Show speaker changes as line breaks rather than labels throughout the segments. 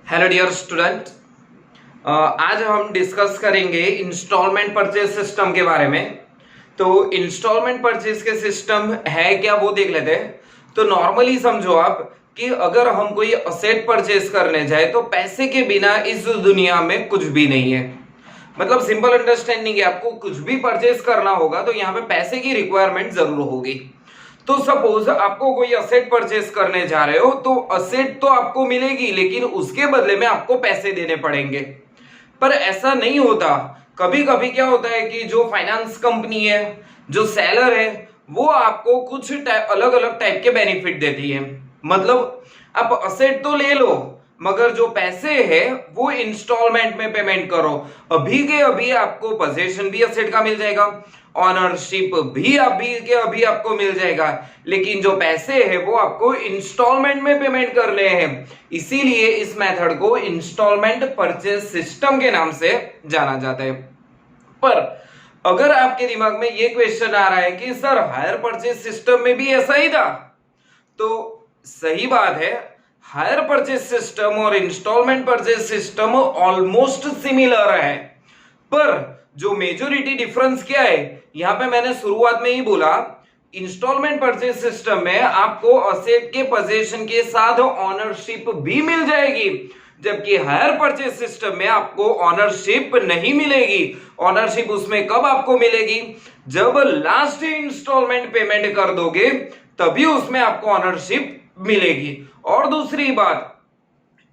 Hello dear student, आज हम discuss करेंगे इंस्टॉलमेंट परचेज सिस्टम के बारे में। तो इंस्टॉलमेंट परचेज के सिस्टम है क्या वो देख लेते हैं। तो नॉर्मली समझो आप कि अगर हम कोई असेट परचेज करने जाए तो पैसे के बिना इस दुनिया में कुछ भी नहीं है। मतलब सिंपल अंडरस्टैंडिंग है, आपको कुछ भी परचेज करना होगा तो यहाँ पे पैसे की रिक्वायरमेंट जरूर होगी। तो सपोज आपको कोई असेट परचेज करने जा रहे हो तो असेट तो आपको मिलेगी, लेकिन उसके बदले में आपको पैसे देने पड़ेंगे। पर ऐसा नहीं होता। कभी कभी क्या होता है कि जो फाइनेंस कंपनी है, जो सेलर है, वो आपको कुछ अलग अलग टाइप के बेनिफिट देती है। मतलब आप असेट तो ले लो, मगर जो पैसे है वो इंस्टॉलमेंट में पेमेंट करो। अभी के अभी आपको पोजीशन भी असेट का मिल जाएगा, ऑनरशिप भी अभी के अभी आपको मिल जाएगा, लेकिन जो पैसे है वो आपको इंस्टॉलमेंट में पेमेंट करने हैं। इसीलिए इस मेथड को इंस्टॉलमेंट परचेज सिस्टम के नाम से जाना जाता है। पर अगर आपके दिमाग में ये क्वेश्चन आ रहा है कि सर हायर परचेज सिस्टम में भी ऐसा ही था, तो सही बात है, हायर परचेज सिस्टम और instalment purchase system almost similar है। पर जो मेजोरिटी डिफरेंस क्या है, यहां पे मैंने शुरुआत में ही बोला, इंस्टॉलमेंट परचेज सिस्टम में आपको असेट के पोजीशन के साथ ऑनरशिप भी मिल जाएगी, जबकि हायर परचेज सिस्टम में आपको ऑनरशिप नहीं मिलेगी। ऑनरशिप उसमें कब आपको मिलेगी, जब लास्ट इंस्टॉलमेंट पेमेंट कर दोगे तभी उसमें आपको ऑनरशिप मिलेगी। और दूसरी बात,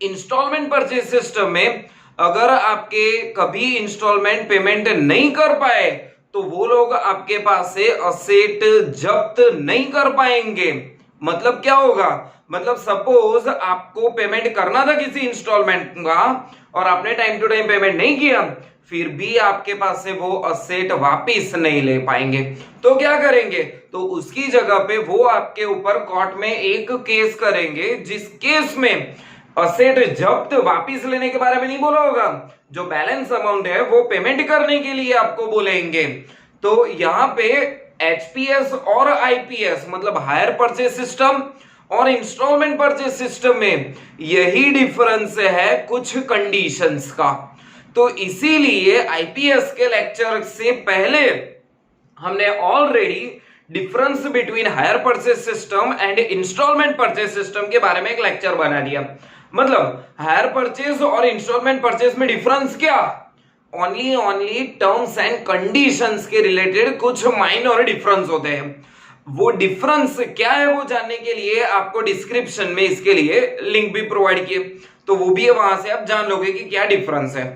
इंस्टॉलमेंट परचेज सिस्टम में अगर आपके कभी इंस्टॉलमेंट पेमेंट नहीं कर पाए तो वो लोग आपके पास से असेट जब्त नहीं कर पाएंगे। मतलब क्या होगा, मतलब सपोज आपको पेमेंट करना था किसी इंस्टॉलमेंट का और आपने टाइम टू टाइम पेमेंट नहीं किया, फिर भी आपके पास से वो असेट वापस नहीं ले पाएंगे। तो क्या करेंगे, तो उसकी जगह पे वो आपके ऊपर कोर्ट में एक केस करेंगे, जिस केस में असेट जब्त वापस लेने के बारे में नहीं बोला होगा, जो बैलेंस अमाउंट है वो पेमेंट करने के लिए आपको बोलेंगे। तो यहां पे एचपीएस और आईपीएस मतलब हायर परचेज सिस्टम और इंस्टॉलमेंट परचेज सिस्टम में यही डिफरेंस है कुछ कंडीशंस का। तो इसीलिए आईपीएस के लेक्चर से पहले हमने already difference between hire purchase system and instalment purchase system के बारे में एक लेक्चर बना दिया। मतलब हायर परचेज और इंस्टॉलमेंट परचेज में डिफरेंस क्या, ओनली टर्म्स एंड कंडीशंस के रिलेटेड कुछ माइनर डिफरेंस होते हैं। वो डिफरेंस क्या है वो जानने के लिए आपको डिस्क्रिप्शन में इसके लिए लिंक भी प्रोवाइड किए, तो वो भी है, वहां से आप जान लोगे कि क्या डिफरेंस है।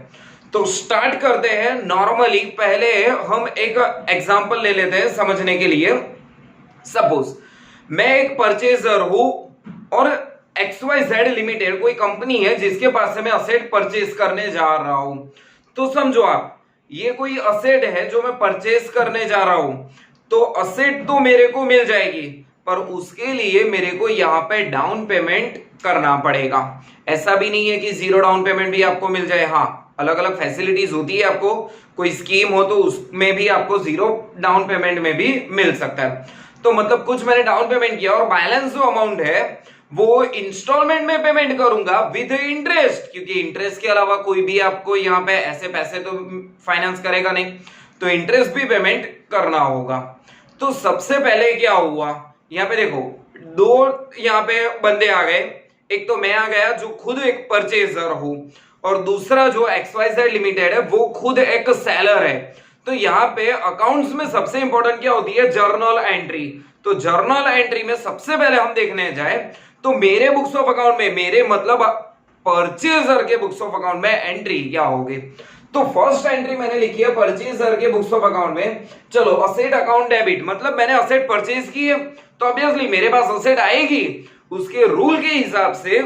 तो स्टार्ट करते हैं। नॉर्मली पहले हम एक एग्जांपल ले लेते हैं समझने के लिए। सपोज मैं एक परचेजर हूं और XYZ लिमिटेड कोई कंपनी है जिसके पास से मैं असेट परचेज करने जा रहा हूं। तो समझो आप, ये कोई असेट है जो मैं परचेज करने जा रहा हूं, तो असेट तो मेरे को मिल जाएगी, पर उसके लिए मेरे को यहां पे डाउन पेमेंट करना पड़ेगा। ऐसा भी नहीं है कि जीरो डाउन पेमेंट भी आपको मिल जाए, हाँ अलग अलग फैसिलिटीज होती है। आपको कोई स्कीम हो तो उसमें भी आपको जीरो डाउन पेमेंट में भी मिल सकता है। तो मतलब कुछ मैंने डाउन पेमेंट किया और बैलेंस जो अमाउंट है वो इंस्टॉलमेंट में पेमेंट करूंगा विद इंटरेस्ट, क्योंकि इंटरेस्ट के अलावा कोई भी आपको यहाँ पे ऐसे पैसे तो फाइनेंस करेगा नहीं, तो इंटरेस्ट भी पेमेंट करना होगा। तो सबसे पहले क्या हुआ, यहाँ पे देखो दो यहाँ पे बंदे आ गए, एक तो मैं आ गया जो खुद एक परचेजर हूं, और दूसरा जो XYZ लिमिटेड है वो खुद एक सेलर है। तो यहाँ पे अकाउंट्स में सबसे इंपॉर्टेंट क्या होती है, जर्नल एंट्री। तो जर्नल एंट्री में सबसे पहले हम देखने जाए तो मेरे बुक्स ऑफ अकाउंट में, मेरे मतलब परचेजर के बुक्स ऑफ अकाउंट में एंट्री क्या होगी। तो फर्स्ट एंट्री मैंने लिखी है परचेजर के बुक्स ऑफ अकाउंट में। चलो असेट अकाउंट डेबिट, मतलब मैंने असेट परचेज की है तो ऑब्वियसली मेरे पास असेट आएगी, उसके रूल के हिसाब से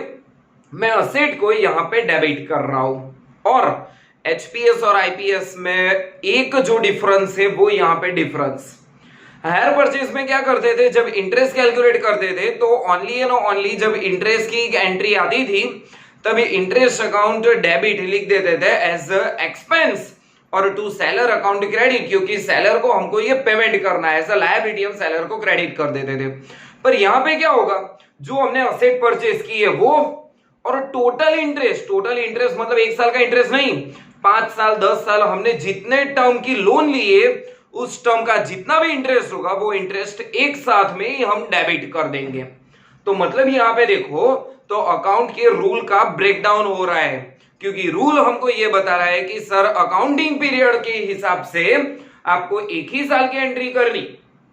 मैं असेट को यहां पे डेबिट कर रहा हूं। और एचपीएस और आईपीएस में एक जो डिफरेंस है वो यहां पे डिफरेंस, हायर परचेज में क्या करते थे, जब इंटरेस्ट कैलकुलेट करते थे तो ओनली एंड ओनली जब इंटरेस्ट की एक एंट्री आती थी तभी इंटरेस्ट अकाउंट डेबिट लिख देते थे एज एक्सपेंस, और टू सेलर अकाउंट क्रेडिट, क्योंकि सेलर को हमको ये पेमेंट करना है, एज अ लायबिलिटी हम सेलर को क्रेडिट कर देते थे। पर यहां पे क्या होगा, जो हमने असेट परचेज की है वो और टोटल इंटरेस्ट मतलब 1 साल का इंटरेस्ट नहीं, 5 साल 10 साल हमने जितने टर्म की लोन लिए उस टर्म का जितना भी इंटरेस्ट होगा वो इंटरेस्ट एक साथ में ही हम डेबिट कर देंगे। तो मतलब यहां पे देखो तो अकाउंट के रूल का ब्रेकडाउन हो रहा है, क्योंकि रूल हमको ये बता रहा है कि सर अकाउंटिंग पीरियड के हिसाब से आपको 1 ही साल की एंट्री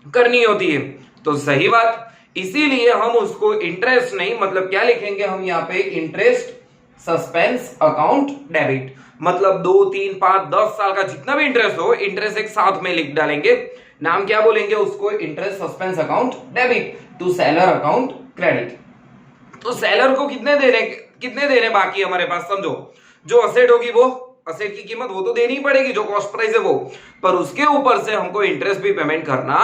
करनी होती है। तो सही बात, इसीलिए हम उसको इंटरेस्ट नहीं मतलब क्या लिखेंगे हम यहाँ पे इंटरेस्ट सस्पेंस अकाउंट डेबिट, मतलब 2 3 5 10 साल का जितना भी इंटरेस्ट हो इंटरेस्ट एक साथ में लिख डालेंगे। नाम क्या बोलेंगे उसको, interest suspense account debit to seller account credit. तो सेलर को कितने देने बाकी हमारे पास, समझो जो असेट होगी वो असेट की कीमत वो तो देनी ही पड़ेगी, जो कॉस्ट प्राइस है वो, पर उसके ऊपर से हमको इंटरेस्ट भी पेमेंट करना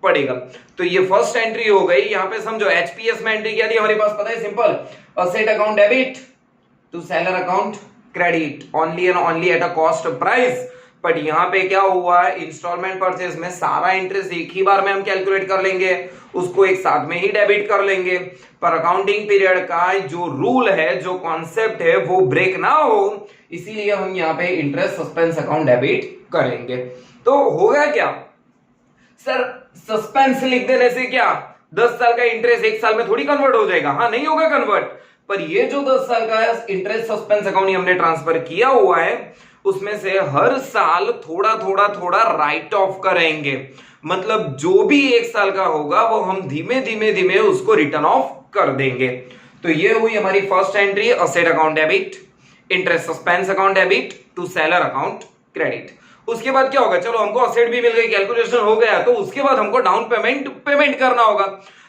पड़ेगा। तो ये फर्स्ट एंट्री हो गई। यहाँ पे समझो एचपीएस में एंट्री क्या थी हमारे पास, पता है simple, asset account debit to seller account credit only and only at a cost price. But यहाँ पे क्या हुआ, इंस्टॉलमेंट परचेज में सारा इंटरेस्ट एक ही बार में हम कैलकुलेट कर लेंगे, उसको एक साथ में ही डेबिट कर लेंगे। पर अकाउंटिंग पीरियड का जो रूल है, जो कॉन्सेप्ट है वो ब्रेक ना हो, इसीलिए हम यहाँ पे इंटरेस्ट सस्पेंस अकाउंट डेबिट करेंगे। तो होगा क्या सर, सस्पेंस लिख देने से क्या 10 साल का इंटरेस्ट 1 साल में थोड़ी कन्वर्ट हो जाएगा, हाँ नहीं होगा कन्वर्ट, पर ये जो 10 साल का इंटरेस्ट सस्पेंस अकाउंट हमने ट्रांसफर किया हुआ है उसमें से हर साल थोड़ा राइट ऑफ करेंगे, मतलब जो भी 1 साल का होगा वो हम धीमे उसको रिटर्न ऑफ कर देंगे। तो ये हुई हमारी first entry, asset account debit interest suspense account debit to seller account credit. उसके बाद क्या होगा, चलो हमको असेट भी मिल गई, कैलकुलेशन हो गया, तो उसके बाद हमको डाउन पेमेंट करना होगा।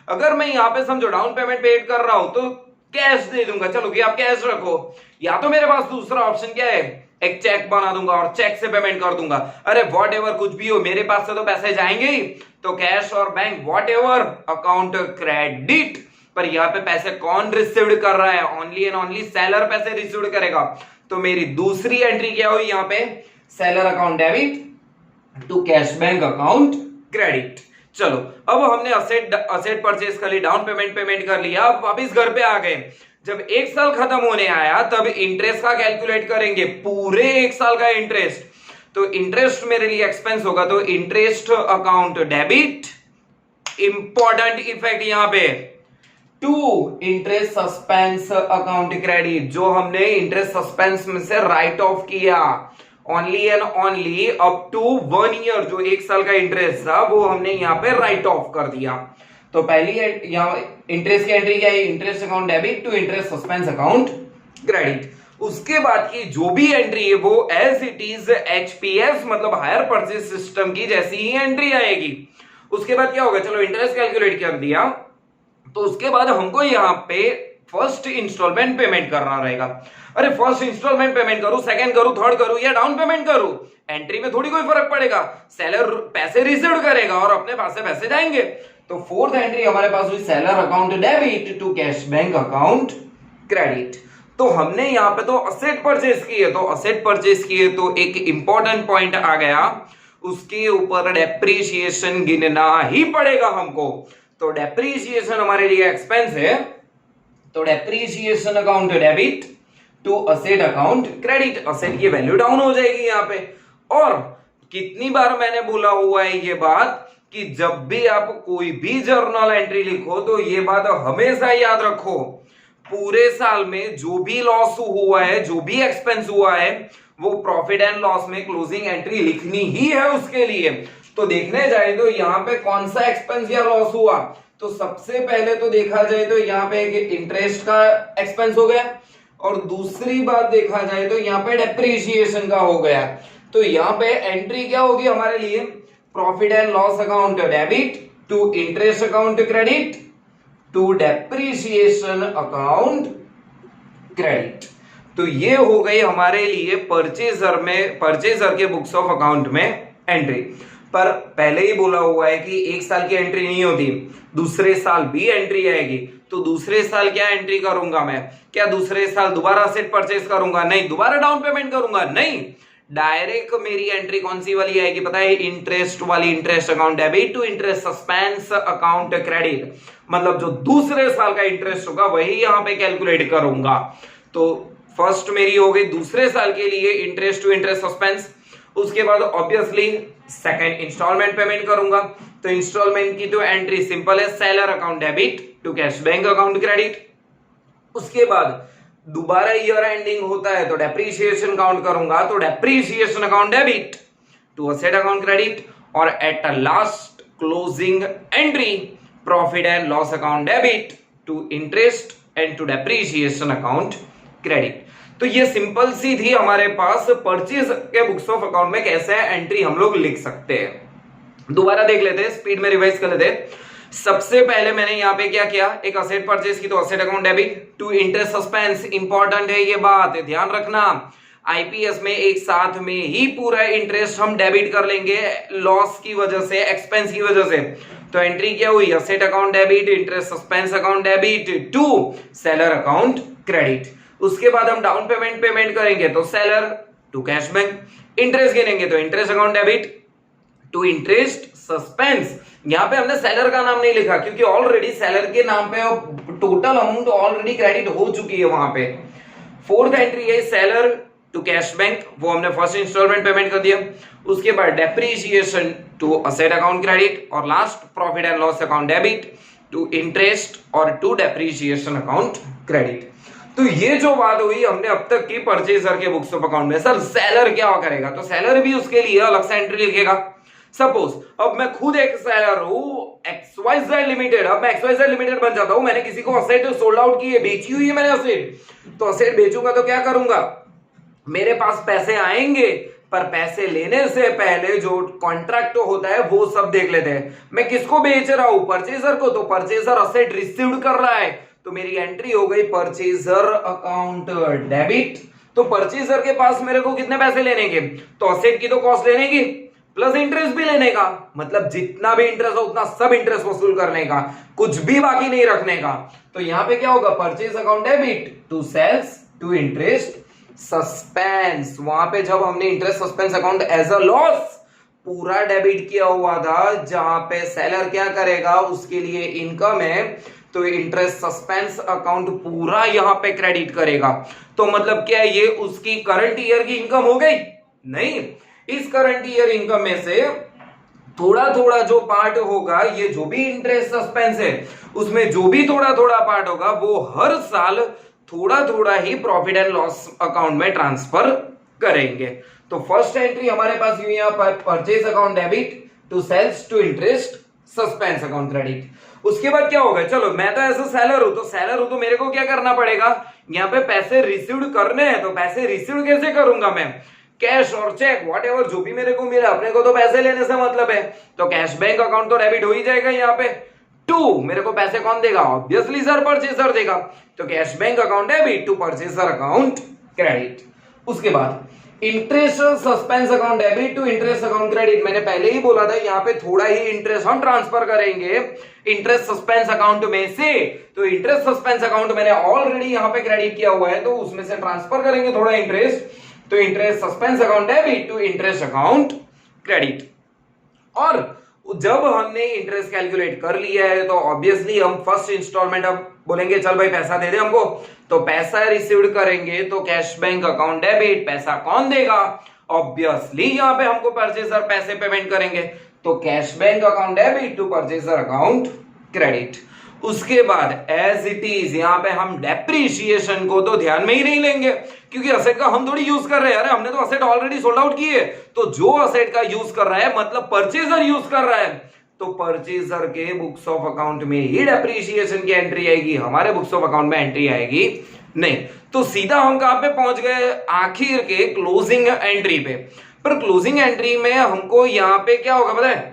अगर मैं यहाँ पे समझो डाउन पेमेंट पेड कर रहा हूं तो कैश दे दूंगा, चलो कि आप कैश रखो, या तो मेरे पास दूसरा ऑप्शन क्या है, एक चेक बना दूंगा और चेक से पेमेंट कर दूंगा। अरे वॉट एवर कुछ भी हो, मेरे पास से तो पैसे जाएंगे ही, तो कैश और bank whatever account credit. पर यहाँ पे पैसे कौन रिसीव कर रहा है, ओनली एंड ओनली सेलर पैसे रिसीव करेगा। तो मेरी दूसरी एंट्री क्या हुई यहाँ पे, seller account debit to cash bank account credit. चलो अब हमने असेट परचेज कर ली, डाउन पेमेंट कर लिया, अब वापिस घर पे आ गए। जब 1 साल खत्म होने आया तब इंटरेस्ट का कैलकुलेट करेंगे, पूरे 1 साल का इंटरेस्ट। तो इंटरेस्ट मेरे लिए एक्सपेंस होगा, तो interest account debit, important effect यहां पे, to interest suspense account credit, जो हमने इंटरेस्ट सस्पेंस में से राइट ऑफ किया only and only up to 1 year, जो 1 साल का इंटरेस्ट था वो हमने यहाँ पे राइट ऑफ कर दिया। तो पहली यहाँ इंटरेस्ट की एंट्री क्या है, interest account debit to interest suspense account credit. उसके बाद की जो भी एंट्री है वो एज इट इज एचपीएस मतलब हायर परचेज सिस्टम की जैसी ही एंट्री आएगी। उसके बाद क्या होगा, चलो इंटरेस्ट कैलकुलेट कर दिया, तो उसके बाद हमको यहाँ पे फर्स्ट इंस्टॉलमेंट पेमेंट करना रहेगा। अरे फर्स्ट इंस्टॉलमेंट पेमेंट करूं, सेकंड करूं, थर्ड करूं या डाउन पेमेंट करूं, एंट्री में थोड़ी कोई फर्क पड़ेगा, सेलर पैसे रिसीव करेगा और अपने पास से पैसे जाएंगे। तो फोर्थ एंट्री हमारे पास हुई seller account debit to cash bank account credit. तो हमने यहाँ पे तो असेट परचेज किए, तो एक इंपॉर्टेंट पॉइंट आ गया, उसके ऊपर डेप्रीशिएशन गिनना ही पड़ेगा हमको। तो डेप्रीशिएशन हमारे लिए एक्सपेंस है, तो depreciation account debit to asset account credit, asset की वैल्यू डाउन हो जाएगी यहाँ पे। और कितनी बार मैंने बोला हुआ है ये बात कि जब भी आप कोई भी जर्नल एंट्री लिखो तो ये बात हमेशा याद रखो, पूरे साल में जो भी लॉस हुआ है, जो भी एक्सपेंस हुआ है, वो प्रॉफिट एंड लॉस में क्लोजिंग एंट्री लिखनी ही है उसके लिए। तो देखने जाए तो यहाँ पे कौन सा एक्सपेंस या लॉस हुआ, तो सबसे पहले तो देखा जाए तो यहाँ पे एक इंटरेस्ट का एक्सपेंस हो गया, और दूसरी बात देखा जाए तो यहाँ पे डेप्रीशिएशन का हो गया। तो यहाँ पे एंट्री क्या होगी हमारे लिए, profit and loss account debit to interest account credit to depreciation account credit. तो ये हो गई हमारे लिए परचेजर के बुक्स ऑफ अकाउंट में एंट्री। पर पहले ही बोला हुआ है कि 1 साल की एंट्री नहीं होती, दूसरे साल भी एंट्री आएगी। तो दूसरे साल क्या एंट्री करूंगा मैं, क्या दूसरे साल दोबारा असेट परचेज करूंगा, नहीं। दोबारा डाउन पेमेंट करूंगा, नहीं। डायरेक्ट मेरी एंट्री कौन सी वाली आएगी पता है, इंटरेस्ट वाली, interest account debit to interest suspense account credit, मतलब जो दूसरे साल का इंटरेस्ट होगा वही यहां पे कैलकुलेट करूंगा। तो फर्स्ट मेरी हो गई दूसरे साल के लिए इंटरेस्ट टू इंटरेस्ट सस्पेंस, उसके बाद ऑब्वियसली सेकंड इंस्टॉलमेंट पेमेंट करूंगा। तो इंस्टॉलमेंट की तो एंट्री सिंपल है, seller account debit to cash bank account credit. उसके बाद दोबारा ईयर एंडिंग होता है तो डेप्रीशिएशन काउंट करूंगा, तो depreciation account debit to asset account credit, और at last closing entry profit and loss account debit to interest and to depreciation account credit. तो ये सिंपल सी थी हमारे पास परचेज के बुक्स ऑफ अकाउंट में कैसे एंट्री हम लोग लिख सकते हैं। दोबारा देख लेते हैं, स्पीड में रिवाइज कर लेते हैं। सबसे पहले मैंने यहां पे क्या किया, एक असेट परचेज की तो asset account debit to interest suspense, important है ये बात, ध्यान रखना। आईपीएस में एक साथ में ही पूरा इंटरेस्ट हम डेबिट कर लेंगे लॉस की वजह से, एक्सपेंस की वजह से। तो एंट्री क्या हुई, asset account debit, interest suspense account debit to seller account credit. उसके बाद हम डाउन पेमेंट करेंगे तो seller to cash bank, interest गिनेंगे तो interest account debit to interest suspense. यहां पे हमने सेलर का नाम नहीं लिखा क्योंकि ऑलरेडी सेलर के नाम पे टोटल अमाउंट ऑलरेडी क्रेडिट हो चुकी है वहां पे। फोर्थ एंट्री है सेलर टू कैश बैंक, वो हमने फर्स्ट इंस्टॉलमेंट पेमेंट कर दिया। उसके बाद depreciation to asset account credit, और last profit and loss account debit to interest और टू डेप्रीशिएशन अकाउंट क्रेडिट। तो ये जो बात हुई हमने अब तक की परचेजर के बुक्स ऑफ अकाउंट में। सर सेलर क्या करेगा, तो सेलर भी उसके लिए अलग से एंट्री लिखेगा। सपोज अब मैं खुद एक सेलर हूं XYZ लिमिटेड, अब मैं XYZ लिमिटेड बन जाता हूं, मैंने किसी को असेट सोल्ड आउट की है, बेची हुई है मैंने असेट, तो असेट बेचूंगा तो क्या करूंगा, मेरे पास पैसे आएंगे, पर पैसे लेने से पहले जो कॉन्ट्रैक्ट होता है वो सब देख लेते हैं। मैं किसको बेच रहा हूं, परचेजर को, तो परचेजर असेट रिसीव्ड कर रहा है, तो मेरी एंट्री हो गई परचेजर अकाउंट डेबिट। तो परचेजर के पास मेरे को कितने पैसे लेने के, तो असेट की तो कॉस्ट लेने की प्लस इंटरेस्ट भी लेने का, मतलब जितना भी इंटरेस्ट हो उतना सब इंटरेस्ट वसूल करने का, कुछ भी बाकी नहीं रखने का। तो यहां पे क्या होगा, purchase account debit to sales to interest suspense. वहां पे जब हमने interest suspense account as a loss पूरा डेबिट किया हुआ था, जहां पे सेलर क्या करेगा, उसके लिए इनकम है, तो इंटरेस्ट सस्पेंस अकाउंट पूरा यहां पे क्रेडिट करेगा। तो मतलब क्या ये उसकी करंट ईयर की इनकम हो गई, नहीं, इस करंट ईयर इनकम में से थोड़ा थोड़ा जो पार्ट होगा, ये जो भी इंटरेस्ट सस्पेंस है उसमें जो भी थोड़ा थोड़ा पार्ट होगा वो हर साल थोड़ा थोड़ा ही प्रॉफिट एंड लॉस अकाउंट में ट्रांसफर करेंगे। तो फर्स्ट एंट्री हमारे पास हुई यहां पर purchase account debit to sales to interest suspense account credit. उसके बाद क्या होगा, चलो मैं तो ऐसा सेलर हूं तो मेरे को क्या करना पड़ेगा, यहां पे पैसे रिसीव्ड करने हैं, तो पैसे रिसीव्ड कैसे करूंगा मैं, कैश और चेक व्हाटएवर जो भी मेरे को मिला, अपने को तो पैसे लेने से मतलब है, तो कैश बैंक अकाउंट तो डेबिट हो ही जाएगा। यहाँ पे टू मेरे को पैसे कौन देगा, ऑब्वियसली सर परचेसर देगा, तो cash bank account debit to purchaser account credit. उसके बाद interest suspense account debit to interest account credit. मैंने पहले ही बोला था यहाँ पे थोड़ा ही इंटरेस्ट हम ट्रांसफर करेंगे इंटरेस्ट सस्पेंस अकाउंट में से, तो इंटरेस्ट सस्पेंस अकाउंट मैंने ऑलरेडी यहाँ पे क्रेडिट किया हुआ है, तो उसमें से ट्रांसफर करेंगे थोड़ा इंटरेस्ट, तो interest suspense account debit to interest account credit. और जब हमने इंटरेस्ट कैलकुलेट कर लिया है तो ऑब्वियसली हम फर्स्ट इंस्टॉलमेंट अब बोलेंगे चल भाई पैसा दे दे हमको, तो पैसा रिसीव्ड करेंगे तो कैश बैंक अकाउंट डेबिट, पैसा कौन देगा, ऑब्वियसली यहां पे हमको परचेसर पैसे पेमेंट करेंगे, तो cash bank account debit to purchaser account credit. उसके बाद एज इट इज यहां पे हम डेप्रीशिएशन को तो ध्यान में ही नहीं लेंगे क्योंकि असेट का हम थोड़ी यूज कर रहे हैं, अरे हमने तो असेट ऑलरेडी सोल्ड आउट की है, तो जो असेट का यूज कर रहा है मतलब परचेजर यूज कर रहा है, तो परचेजर के बुक्स ऑफ अकाउंट में ही डेप्रीशिएशन की एंट्री आएगी, हमारे बुक्स ऑफ अकाउंट में एंट्री आएगी नहीं। तो सीधा हम कहां पे पहुंच गए, आखिर के क्लोजिंग एंट्री पे। पर क्लोजिंग एंट्री में हमको यहां पे क्या होगा पता है,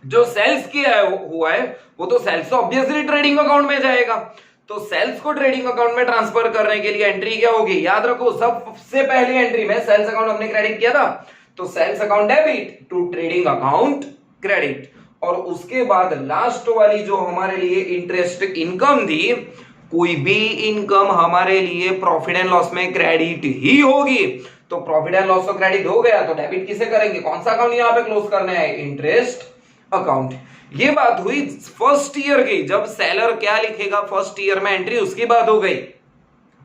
जो सेल्स किया हुआ है वो तो सेल्स ऑब्वियसली ट्रेडिंग अकाउंट में जाएगा, तो सेल्स को ट्रेडिंग अकाउंट में ट्रांसफर करने के लिए एंट्री क्या होगी, याद रखो सबसे पहली एंट्री में सेल्स अकाउंट हमने क्रेडिट किया था, तो sales account debit to trading account credit. और उसके बाद लास्ट वाली जो हमारे लिए इंटरेस्ट इनकम थी, कोई भी इनकम हमारे लिए प्रॉफिट एंड लॉस में क्रेडिट ही होगी, तो प्रॉफिट एंड लॉस तो क्रेडिट हो गया, तो डेबिट किसे करेंगे, कौन सा अकाउंट यहाँ पे क्लोज करना है, इंटरेस्ट अकाउंट। ये बात हुई फर्स्ट ईयर की, जब सेलर क्या लिखेगा फर्स्ट ईयर में एंट्री, उसकी बात हो गई।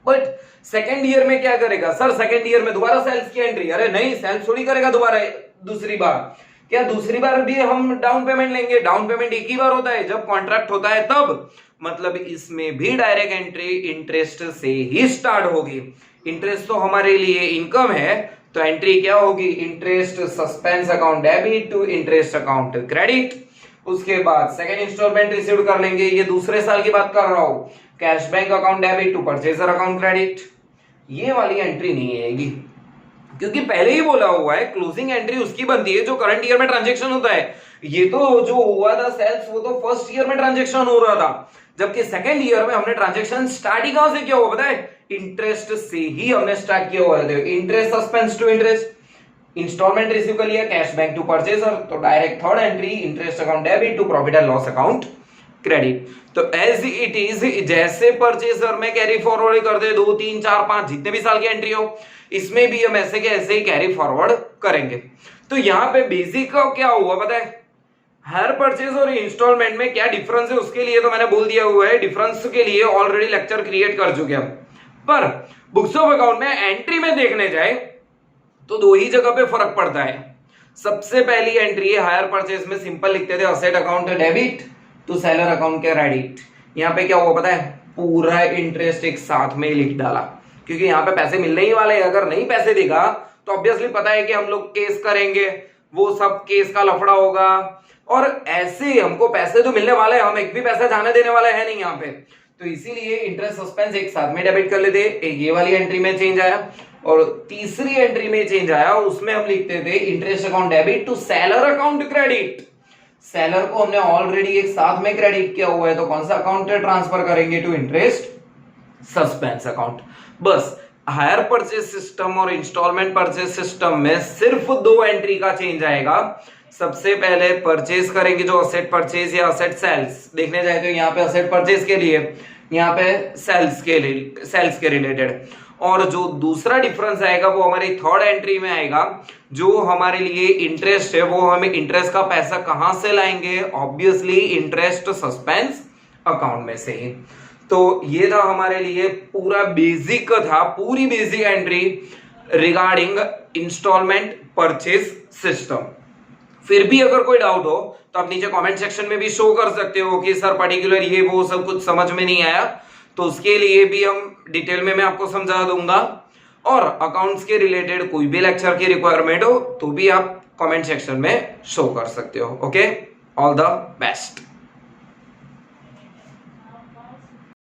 बट सेकेंड ईयर में क्या करेगा सर, सेकेंड ईयर में दोबारा सेल्स की एंट्री, अरे नहीं सेल्स थोड़ी करेगा दोबारा दूसरी बार, क्या दूसरी बार भी हम डाउन पेमेंट लेंगे, डाउन पेमेंट एक ही बार होता है जब कॉन्ट्रैक्ट होता है तब, मतलब इसमें भी डायरेक्ट एंट्री इंटरेस्ट से ही स्टार्ट होगी। इंटरेस्ट तो हमारे लिए इनकम है, तो एंट्री क्या होगी, interest suspense account debit to interest account credit. उसके बाद सेकेंड इंस्टॉलमेंट रिसीव कर लेंगे, ये दूसरे साल की बात कर रहा हूं, cash bank account debit to purchaser account credit. ये वाली एंट्री नहीं आएगी, क्योंकि पहले ही बोला हुआ है क्लोजिंग एंट्री उसकी बनती है जो करंट ईयर में ट्रांजेक्शन होता है। ये तो जो हुआ था सेल्स, वो तो फर्स्ट ईयर में ट्रांजेक्शन हो रहा था, जबकि सेकेंड ईयर में हमने ट्रांजेक्शन स्टार्ट ही कहां से किया हुआ पता है, इंटरेस्ट से ही हमने स्टार्ट किया हुआ है। Interest suspense to interest, instalment receive कर लिया, कैश बैंक टू परचेजर, तो direct third entry interest account debit to profit and loss account credit. तो एज इट इज, जैसे परचेजर में कैरी फॉरवर्ड कर दे 2 3 4 5 जितने भी साल की एंट्री हो, इसमें भी हम ऐसे के ऐसे ही कैरी फॉरवर्ड करेंगे। तो यहाँ पे बेसिक का क्या हुआ पता है, हायर परचेज और इंस्टॉलमेंट में क्या डिफरेंस है उसके लिए तो मैंने बोल दिया हुआ है, डिफरेंस के लिए ऑलरेडी लेक्चर क्रिएट कर चुके हैं। पर बुक्स ऑफ अकाउंट में एंट्री में देखने जाए तो 2 ही जगह पे फर्क पड़ता है। सबसे पहली एंट्री है हायर परचेज में, सिंपल लिखते थे asset account debit to seller account के क्रेडिट। यहाँ पे क्या हुआ पता है, पूरा इंटरेस्ट एक साथ में लिख डाला, क्योंकि यहाँ पे पैसे मिलने ही वाले हैं। अगर नहीं पैसे देगा तो ऑब्वियसली पता है कि हम लोग केस करेंगे, वो सब केस का लफड़ा होगा, और ऐसे हमको पैसे तो मिलने वाले हैं, हम एक भी पैसा जाने देने वाले हैं नहीं यहाँ पे। तो इसीलिए इंटरेस्ट सस्पेंस एक साथ में डेबिट कर लेते। एक ये वाली एंट्री में चेंज आया, और तीसरी एंट्री में चेंज आया, उसमें हम लिखते थे interest account debit to seller account credit. Seller को हमने ऑलरेडी एक साथ में क्रेडिट किया हुआ है, तो कौन सा अकाउंट ट्रांसफर करेंगे, टू इंटरेस्ट सस्पेंस अकाउंट। बस हायर परचेज सिस्टम और इंस्टॉलमेंट परचेज सिस्टम में सिर्फ 2 एंट्री का चेंज आएगा। सबसे पहले परचेज करेंगे जो असेट परचेज या असेट सेल्स, देखने जाए तो यहाँ पे असेट परचेज के लिए, यहाँ पे सेल्स के रिलेटेड। और जो दूसरा डिफरेंस आएगा वो हमारी थर्ड एंट्री में आएगा, जो हमारे लिए इंटरेस्ट है, वो हमें इंटरेस्ट का पैसा कहां से लाएंगे, ऑब्वियसली इंटरेस्ट सस्पेंस अकाउंट में से ही। तो ये था हमारे लिए पूरा बेसिक था, पूरी basic entry regarding instalment purchase system. फिर भी अगर कोई डाउट हो तो आप नीचे कमेंट सेक्शन में भी शो कर सकते हो कि सर पर्टिकुलर ये वो सब कुछ समझ में नहीं आया, तो उसके लिए भी हम डिटेल में मैं आपको समझा दूंगा। और अकाउंट्स के रिलेटेड कोई भी लेक्चर की रिक्वायरमेंट हो तो भी आप कमेंट सेक्शन में शो कर सकते हो। Okay, all the best.